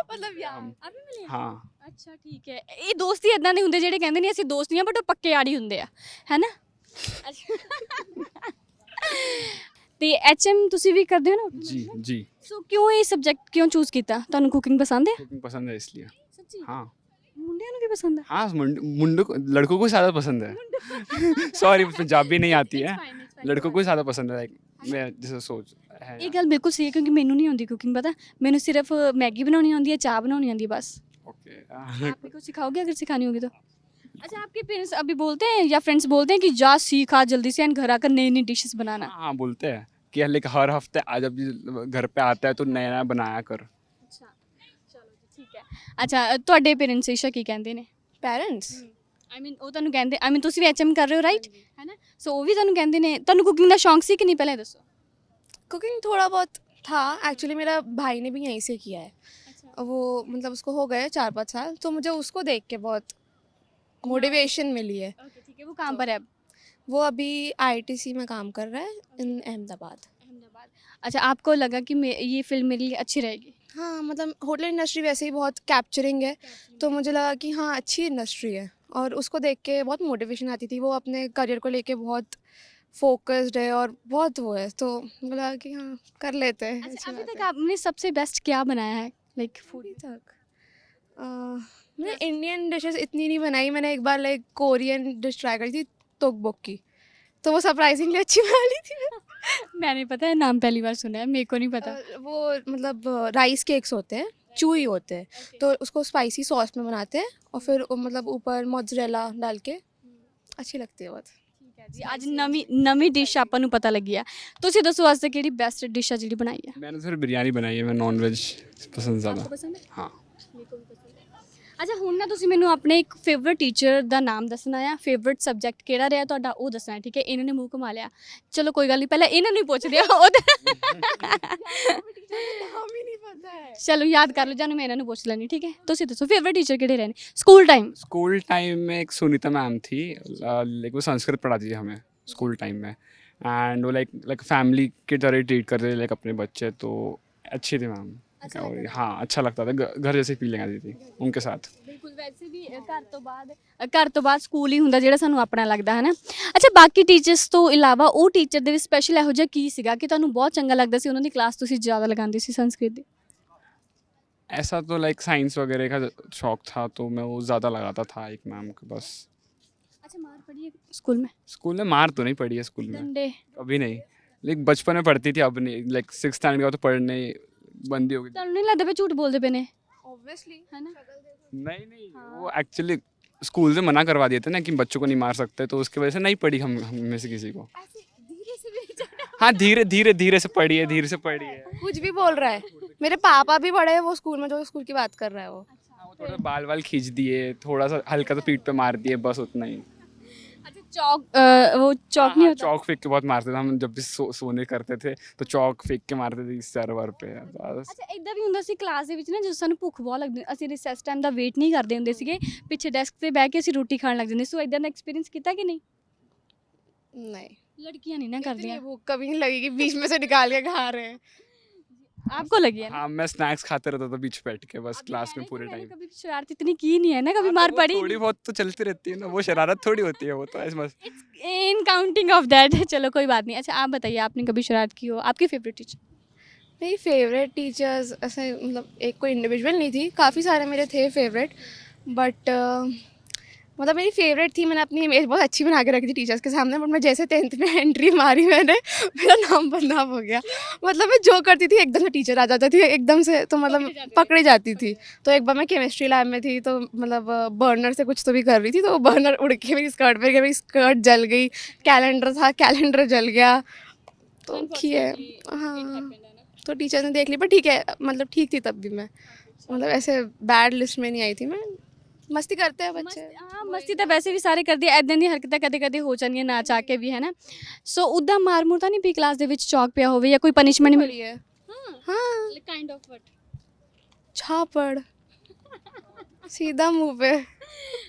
मतलब यार ਆਪ ਵੀ ਮਿਲੇ? हूँ हाँ ਅੱਛਾ ਠੀਕ ਹੈ. ਇਹ ਦੋਸਤੀ ਇਦਾਂ ਦੇ ਹੁੰਦੇ ਜਿਹੜੇ ਕਹਿੰਦੇ ਨਹੀਂ ਅਸੀਂ ਦੋਸਤ ਨਹੀਂ ਆ, ਬਟ ਉਹ ਪੱਕੇ ਆੜੀ ਹੁੰਦੇ ਆ, ਹੈ ਨਾ? ਤੇ ਐਚਐਮ ਤੁਸੀਂ ਵੀ ਕਰਦੇ ਹੋ ਨਾ? जी जी ਸੋ ਕਿਉਂ ਇਹ ਸਬਜੈਕਟ ਕਿਉਂ ਚੂਜ਼ ਕੀਤਾ? ਤੁਹਾਨੂੰ ਕੁਕਿੰਗ ਪਸੰਦ ਹੈ? कुकिंग पसंद है इसलिए ਸੱਚੀ? हाँ ਮੁੰਡਿਆਂ ਨੂੰ ਵੀ ਪਸੰਦ ਹੈ? हाँ मुंडों को लड़कों को ज़्यादा पसंद है सॉरी पंजाबी नहीं आती है, लड़कों को ज़्यादा पसंद है. लाइक मैं जैसे सोच है ਇਹ ਗੱਲ ਬਿਲਕੁਲ ਸਹੀ ਹੈ, ਕਿਉਂਕਿ ਮੈਨੂੰ ਨਹੀਂ ਆਉਂਦੀ ਕੁਕਿੰਗ. ਪਤਾ ਮੈਨੂੰ ਸਿਰਫ ਮੈਗੀ ਬਣਾਉਣੀ ਆਉਂਦੀ ਹੈ, ਚਾਹ ਬਣਾਉਣੀ आती है बस. ओके आप मेरे को सिखाओगे अगर सिखानी होगी तो? अच्छा, आपके पेरेंट्स अभी बोलते हैं या फ्रेंड्स बोलते हैं कि जा सीख आ जल्दी से एंड घर आकर नई नई डिशेस बनाना? हाँ बोलते हैं कि लाइक हर हफ्ते आज जब घर पे आता है तो नया नया बनाया कर. अच्छा चलो जी, ठीक है. अच्छा, ਤੁਹਾਡੇ ਪੇਰੈਂਟਸ ਈਸ਼ਾ ਕੀ ਕਹਿੰਦੇ ਨੇ? parents. ਆਈ ਮੀਨ ਉਹ ਤੁਹਾਨੂੰ ਕਹਿੰਦੇ, ਆਈ ਮੀਨ ਤੁਸੀਂ ਵੀ ਐਚਐਮ ਕਰ ਰਹੇ ਹੋ ਰਾਈਟ, ਹੈ ਨਾ? ਸੋ ਉਹ ਵੀ ਤੁਹਾਨੂੰ ਕਹਿੰਦੇ ਨੇ. ਤੁਹਾਨੂੰ ਕੁਕਿੰਗ ਦਾ ਸ਼ੌਂਕ ਸੀ ਕਿ ਨਹੀਂ, ਪਹਿਲਾਂ ਇਹ ਦੱਸੋ. Cooking थोड़ा बहुत था एक्चुअली. मेरा भाई ने भी यहीं से किया है. अच्छा, वो मतलब उसको हो गए 4-5 साल, तो मुझे उसको देख के बहुत मोटिवेशन मिली है. ओके ठीक है. वो कहाँ पर है अब? वो अभी IITC में काम कर रहा है इन अहमदाबाद. अहमदाबाद. अच्छा, आपको लगा कि ये फिल्म मेरे लिए अच्छी रहेगी? हाँ मतलब होटल इंडस्ट्री वैसे ही बहुत कैप्चरिंग है, तो मुझे लगा कि हाँ अच्छी इंडस्ट्री है. और उसको देख के बहुत मोटिवेशन आती थी. वो अपने करियर को लेके बहुत फोकस्ड है और बहुत वो है, तो मुझे लगा कि हाँ कर लेते हैं. अच्छा, अच्छी अभी बात तक है. आपने सबसे बेस्ट क्या बनाया है, लाइक फूड? अभी तक मैंने इंडियन डिशेस इतनी नहीं बनाई. मैंने एक बार लाइक कोरियन डिश ट्राई करी थी, तोकबोकी, तो वो सरप्राइजिंगली अच्छी बना ली थी. मैंने पता है नाम पहली बार सुना है, मेरे को नहीं पता. वो मतलब राइस केक्स होते हैं, चूई होते हैं, तो उसको स्पाइसी सॉस में बनाते हैं और फिर मतलब ऊपर मोज़रेला डाल के अच्छी लगती है बहुत. ਠੀਕ ਹੈ ਜੀ. ਅੱਜ ਨਵੀਂ ਡਿਸ਼ ਆਪਾਂ ਨੂੰ ਪਤਾ ਲੱਗੀ ਆ. ਤੁਸੀਂ ਦੱਸੋ ਅੱਜ ਤੱਕ ਕਿਹੜੀ ਬੈਸਟ ਡਿਸ਼ ਆ ਜਿਹੜੀ ਬਣਾਈ ਆ? मैंने सिर्फ बिरयानी बनाई है, मैं नॉन वेज पसंद ज़्यादा. ਪਸੰਦ ਹੈ? हाँ ਮੇਰੇ ਕੋ ਵੀ ਪਸੰਦ ਹੈ. ਅੱਛਾ, ਹੁਣ ਨਾ ਤੁਸੀਂ ਮੈਨੂੰ ਆਪਣੇ ਇੱਕ ਫੇਵਰਿਟ ਟੀਚਰ ਦਾ ਨਾਮ ਦੱਸਣਾ ਆ. ਫੇਵਰਿਟ ਸਬਜੈਕਟ ਕਿਹੜਾ ਰਿਹਾ ਤੁਹਾਡਾ ਉਹ ਦੱਸਣਾ ਹੈ, ਠੀਕ ਹੈ? ਇਹਨਾਂ ਨੇ ਮੂੰਹ ਘੁਮਾ ਲਿਆ. ਚਲੋ ਕੋਈ ਗੱਲ ਨਹੀਂ, ਪਹਿਲਾਂ ਇਹਨਾਂ ਨੂੰ ਹੀ ਪੁੱਛਦੇ ਆ. नाम ही नहीं पता है. ਚਲੋ ਯਾਦ ਕਰ ਲਓ, ਜਾਨੂੰ ਮੈਂ ਇਹਨਾਂ ਨੂੰ ਪੁੱਛ ਲੈਣੀ, ਠੀਕ ਹੈ? ਤੁਸੀਂ ਦੱਸੋ ਫੇਵਰਿਟ ਟੀਚਰ ਕਿਹੜੇ ਰਹੇ ਨੇ ਸਕੂਲ ਟਾਈਮ? स्कूल टाइम में एक सुनीता मैम थी, लाइक वो संस्कृत पढ़ाती थी हमें स्कूल टाइम में. एंड वो लाइक फैमिली की तरह ट्रीट करते थे लाइक अपने बच्चे, तो अच्छी थी मैम. अच्छा और लगता हाँ अच्छा लगता था, घर जैसी फीलिंग आती थी उनके साथ. ਬਿਲਕੁਲ. ਵੈਸੇ ਵੀ ਘਰ ਤੋਂ ਬਾਅਦ ਸਕੂਲ ਹੀ ਹੁੰਦਾ ਜਿਹੜਾ ਸਾਨੂੰ ਆਪਣਾ ਲੱਗਦਾ ਹੈ ਨਾ. ਅੱਛਾ, ਬਾਕੀ ਟੀਚਰਸ ਤੋਂ ਇਲਾਵਾ ਉਹ ਟੀਚਰ ਦੇ ਵਿੱਚ ਸਪੈਸ਼ਲ ਇਹੋ ਜਿਹਾ ਕੀ ਸੀਗਾ ਕਿ ਤੁਹਾਨੂੰ ਬਹੁਤ ਚੰਗਾ ਲੱਗਦਾ ਸੀ, ਉਹਨਾਂ ਦੀ ਕਲਾਸ ਤੁਸੀਂ ਜ਼ਿਆਦਾ ਲਗਾਉਂਦੇ ਸੀ ਸੰਸਕ੍ਰਿਤ ਦੀ? ऐसा तो लाइक साइंस वगैरह का शौक था, तो मैं वो ज़्यादा लगाता था एक मैम के बस. अच्छा, मार पड़ी है स्कूल में? स्कूल में मार तो नहीं पड़ी है स्कूल में, डंडे? अभी नहीं. लाइक बचपन में पढ़ती थी, अब नहीं. लाइक 6th स्टैंडर्ड के बाद तो पढ़ने बंदी हो गई. ਤੁਹਾਨੂੰ ਨਹੀਂ ਲੱਗਦਾ ਵੀ ਝੂਠ ਬੋਲਦੇ ਪਏ ਨੇ, Obviously. है ना? नहीं वो एक्चुअली स्कूल से मना करवा दिए थे ना कि बच्चों को नहीं मार सकते, तो उसकी वजह से नहीं पढ़ी हम में से किसी को. ऐसे धीरे से भी हाँ धीरे से पढ़ी है, धीरे से पढ़ी है. कुछ भी बोल रहा है. मेरे पापा भी पढ़े हैं वो स्कूल में, जो स्कूल की बात कर रहा है वो. हाँ, वो थोड़ा बाल खींच दिए, थोड़ा सा हल्का सा पीठ पे मार दिए, बस उतना ही. अच्छा, चौक वो चौक नहीं होता चौक फेंक के बहुत मारते थे हम, जब भी सोने करते थे तो चौक फेंक के मारते थे सर वर पे बस। ਅੱਛਾ ਇਦਾਂ ਵੀ ਹੁੰਦਾ ਸੀ ਕਲਾਸ ਦੇ ਵਿੱਚ ਨਾ, ਜਦੋਂ ਸਾਨੂੰ ਭੁੱਖ ਬਹੁਤ ਲੱਗਦੀ ਅਸੀਂ ਰਿਸੈਸ ਟਾਈਮ ਦਾ ਵੇਟ ਨਹੀਂ ਕਰਦੇ ਹੁੰਦੇ ਸੀਗੇ, ਪਿੱਛੇ ਡੈਸਕ ਤੇ ਬਹਿ ਕੇ ਅਸੀਂ ਰੋਟੀ ਖਾਣ ਲੱਗ ਜਾਂਦੇ, ਸੋ ਇਦਾਂ ਦਾ ਐਕਸਪੀਰੀਅੰਸ ਕੀਤਾ ਕਿ ਨਹੀਂ? नहीं, ਲੜਕੀਆਂ ਨਹੀਂ ਨਾ इतनी ਕਰਦੀਆਂ। भूख कभी नहीं लगेगी बीच में से निकाल के खा रहे हैं। आपको लगी है ना? हाँ मैं स्नैक्स खाते रहता था बीच बैठ के बस अभी क्लास में मैंने पूरे मैंने टाइम। कभी शरारत इतनी की नहीं है ना, कभी मार पड़ी थोड़ी बहुत तो चलती रहती है ना, वो शरारत थोड़ी होती है, वो तो ऐसे बस। इन काउंटिंग ऑफ दैट। चलो कोई बात नहीं। अच्छा आप बताइए, आपने कभी शरारत की हो? आपकी फेवरेट टीचर? मेरी फेवरेट टीचर्स ऐसे मतलब एक कोई इंडिविजुअल नहीं थी, काफ़ी सारे मेरे थे फेवरेट, बट मतलब मेरी फेवरेट थी, मैंने अपनी इमेज बहुत अच्छी बना के रखी थी टीचर्स के सामने, बट मैं जैसे 10th में एंट्री मारी मैंने, मेरा नाम बदनाम हो गया। मतलब मैं जो करती थी एकदम से टीचर आ जाती थी एकदम से, तो मतलब पकड़ी जाती थी। तो एक बार मैं केमिस्ट्री लैब में थी, तो मतलब बर्नर से कुछ तो भी कर रही थी, तो वो बर्नर उड़ के मेरी स्कर्ट पे गया, मेरी स्कर्ट जल गई। कैलेंडर था, कैलेंडर जल गया, तो किए। हाँ, तो टीचर ने देख ली, पर ठीक है, मतलब ठीक थी तब भी मैं, मतलब ऐसे बैड लिस्ट में नहीं आई थी मैं। मस्ती करते हैं बच्चे। ਹਾਂ ਮਸਤੀ ਤਾਂ ਵੈਸੇ ਵੀ ਸਾਰੇ ਕਰਦੇ ਐ, ਇਦਾਂ ਦੀਆਂ ਹਰਕਤਾਂ ਕਦੇ ਕਦੇ ਹੋ ਜਾਂਦੀਆਂ ਨਾ ਚਾਹ ਕੇ ਵੀ, ਹੈ ਨਾ। ਸੋ ਉੱਦਾਂ ਮਾਰ ਮੂਰ ਤਾਂ ਨਹੀਂ ਪਈ ਕਲਾਸ ਦੇ ਵਿੱਚ, ਚੌਕ ਪਿਆ ਹੋਵੇ ਜਾਂ ਕੋਈ ਪਨਿਸ਼ਮੈਂਟ ਮਿਲੀ? मिली है ਹਾਂ हाँ, ਕਾइंड ऑफ व्हाट? छापड़ सीधा मुंह पे।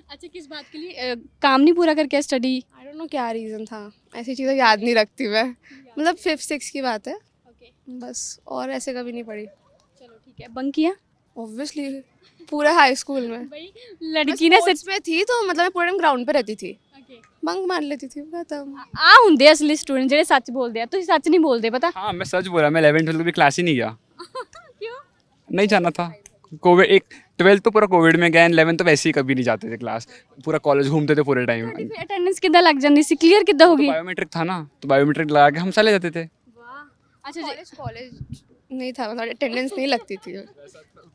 अच्छा किस बात के लिए? काम नहीं पूरा करके स्टडी? आई डोंट नो क्या रीज़न था, ऐसी चीज़ें याद नहीं रखती मैं, मतलब 5th 6th की बात है ओके बस, और ऐसे कभी नहीं पड़ी। चलो ठीक है। बंक किया? ऑब्वियसली पूरे हाई स्कूल में भाई लड़की ने स्पोर्ट्स में थी, तो मतलब मैं पूरे टाइम ग्राउंड पे रहती थी, ओके बंक मार लेती थी, खत्म। ਆ ਹੁੰਦੇ ਅਸਲੀ ਸਟੂਡੈਂਟ ਜਿਹੜੇ ਸੱਚ ਬੋਲਦੇ ਆ, ਤੁਸੀਂ ਸੱਚ नहीं बोलते पता? हाँ मैं सच बोला, मैं 11th 12th भी क्लास ही नहीं गया, क्यों? नहीं जाना था। कोविड एक 12th तो पूरा कोविड में गया, 11th तो वैसे ही कभी नहीं जाते थे क्लास, पूरा कॉलेज घूमते थे पूरे टाइम। ਤੁਹਾਡੀ ਫਿਰ ਅਟੈਂਡੈਂਸ ਕਿੱਦਾਂ ਲੱਗ ਜਾਂਦੀ ਸੀ? ਕਲੀਅਰ ਕਿੱਦਾਂ ਹੋ ਗਈ? बायोमेट्रिक था ना, तो बायोमेट्रिक लगा के हम चले जाते थे। वाह। अच्छा जी, कॉलेज नहीं था, मतलब अटेंडेंस नहीं लगती थी।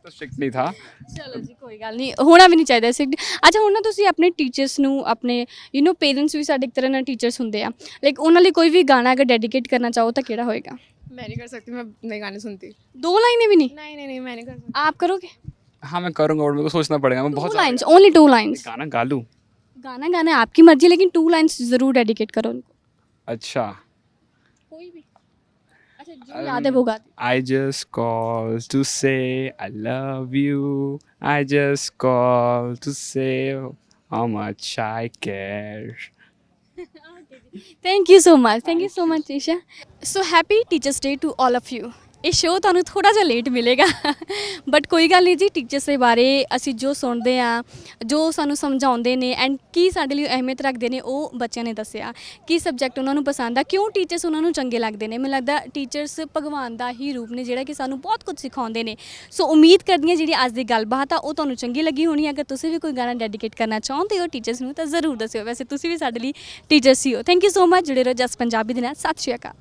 तो स्ट्रिक्ट नहीं था। ਚਲੋ ਜੀ ਕੋਈ ਗੱਲ ਨਹੀਂ, ਹੋਣਾ ਵੀ ਨਹੀਂ ਚਾਹੀਦਾ ਸੀ। ਅੱਛਾ ਹੁਣ ਨਾ ਤੁਸੀਂ ਆਪਣੇ ਟੀਚਰਸ ਨੂੰ, ਆਪਣੇ ਪੇਰੈਂਟਸ ਵੀ ਸਾਡੇ ਇੱਕ ਤਰ੍ਹਾਂ ਨਾਲ ਟੀਚਰਸ ਹੁੰਦੇ ਆ, ਲਾਈਕ ਉਹਨਾਂ ਲਈ ਕੋਈ ਵੀ ਗਾਣਾ ਅਗਰ ਡੈਡੀਕੇਟ ਕਰਨਾ ਚਾਹੋ ਤਾਂ ਕਿਹੜਾ ਹੋਏਗਾ? मैं नहीं कर सकती, मैं नए गाने सुनती। दो लाइनें भी नहीं? नहीं मैं नहीं कर सकती। आप करोगे? हाँ मैं करूँगा, और मेरे को सोचना पड़ेगा, मैं टू बहुत लाइन्स, ओनली 2 लाइन्स। गाना गा लूँ। गाना गाना आपकी मर्जी, लेकिन 2 लाइन्स जरूर डेडिकेट करो उनको, अच्छा कोई भी। अच्छा जो याद है वो गा दो। I just called to say I love you. I just called to say how much I care. Thank you so much Isha. So happy teachers day to all of you. ਇਹ ਸ਼ੋਅ ਤੁਹਾਨੂੰ ਥੋੜਾ ਜਿਹਾ ਲੇਟ ਮਿਲੇਗਾ, but ਕੋਈ ਗੱਲ ਨਹੀਂ ਜੀ। Teachers ਦੇ ਬਾਰੇ ਅਸੀਂ ਜੋ ਸੁਣਦੇ ਆ, ਜੋ ਸਾਨੂੰ ਸਮਝਾਉਂਦੇ ਨੇ ਐਂਡ ਕੀ ਸਾਡੇ ਲਈ ਅਹਿਮੀਅਤ ਰੱਖਦੇ ਨੇ, ਉਹ ਬੱਚਿਆਂ ਨੇ ਦੱਸਿਆ। ਕੀ ਸਬਜੈਕਟ ਉਹਨਾਂ ਨੂੰ ਪਸੰਦ ਆ, ਕਿਉਂ ਟੀਚਰਸ ਉਹਨਾਂ ਨੂੰ ਚੰਗੇ ਲੱਗਦੇ ਨੇ। ਮੈਨੂੰ ਲੱਗਦਾ ਟੀਚਰਸ ਭਗਵਾਨ ਦਾ ਹੀ ਰੂਪ ਨੇ, ਜਿਹੜਾ ਕਿ ਸਾਨੂੰ ਬਹੁਤ ਕੁਝ ਸਿਖਾਉਂਦੇ ਨੇ। ਸੋ ਉਮੀਦ ਕਰਦੀ ਹਾਂ ਜਿਹੜੀ ਅੱਜ ਦੀ ਗੱਲਬਾਤ ਆ ਉਹ ਤੁਹਾਨੂੰ ਚੰਗੀ ਲੱਗੀ ਹੋਣੀ। ਅਗਰ ਤੁਸੀਂ ਵੀ ਕੋਈ ਗਾਣਾ ਡੈਡੀਕੇਟ ਕਰਨਾ ਚਾਹੁੰਦੇ ਹੋ ਟੀਚਰਸ ਨੂੰ ਤਾਂ ਜ਼ਰੂਰ ਦੱਸਿਓ। ਵੈਸੇ ਤੁਸੀਂ ਵੀ ਸਾਡੇ ਲਈ ਟੀਚਰਸ ਹੀ ਹੋ। Thank you so much. ਜੁੜੇ ਰਹੋ ਜਸ ਪੰਜਾਬੀ ਦੇ ਨਾਲ। ਸਤਿ ਸ਼੍ਰੀ ਅਕਾਲ।